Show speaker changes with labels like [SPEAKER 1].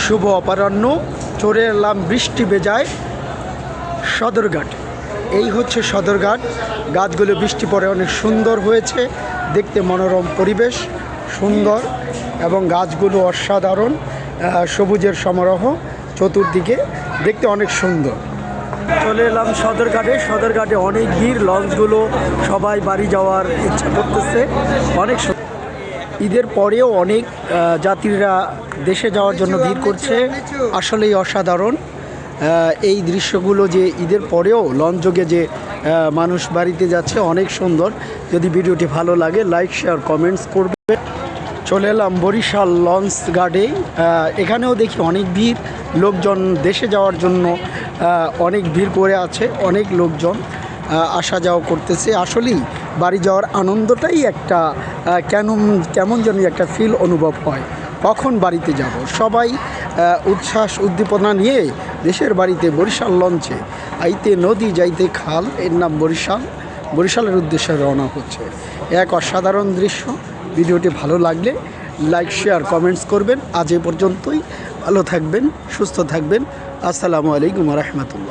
[SPEAKER 1] শুভ অপরাহ্ন, চলে এলাম বৃষ্টি বেজায় সদরঘাট। এই হচ্ছে সদরঘাট। গাছগুলো বৃষ্টি পরে অনেক সুন্দর হয়েছে, দেখতে মনোরম পরিবেশ, সুন্দর এবং গাছগুলো অসাধারণ, সবুজের সমারোহ চতুর্দিকে, দেখতে অনেক সুন্দর। চলে এলাম সদরঘাটে। সদরঘাটে অনেক ভিড়, লঞ্চগুলো সবাই বাড়ি যাওয়ার ইচ্ছা করতেছে। অনেক ঈদের পরেও অনেক যাত্রীরা দেশে যাওয়ার জন্য ভিড় করছে, আসলেই অসাধারণ এই দৃশ্যগুলো, যে ঈদের পরেও লঞ্চ যোগে যে মানুষ বাড়িতে যাচ্ছে, অনেক সুন্দর। যদি ভিডিওটি ভালো লাগে লাইক শেয়ার কমেন্টস করবে। চলে এলাম বরিশাল লঞ্চ ঘাটে। এখানেও দেখি অনেক ভিড়, লোকজন দেশে যাওয়ার জন্য অনেক ভিড় করে আছে, অনেক লোকজন আসা যাওয়া করতেছে। আসলেই বাড়ি যাওয়ার আনন্দটাই একটা কেমন যেন একটা ফিল অনুভব হয়, কখন বাড়িতে যাব। সবাই উচ্ছ্বাস উদ্দীপনা নিয়ে দেশের বাড়িতে বরিশাল লঞ্চে, আইতে নদী যাইতে খাল, এর নাম বরিশাল, বরিশালের উদ্দেশ্যে রওনা হচ্ছে। এক অসাধারণ দৃশ্য। ভিডিওটি ভালো লাগলে লাইক শেয়ার কমেন্টস করবেন। আজ এ পর্যন্তই। ভালো থাকবেন, সুস্থ থাকবেন। আসসালামু আলাইকুম রহমতুল্লাহ।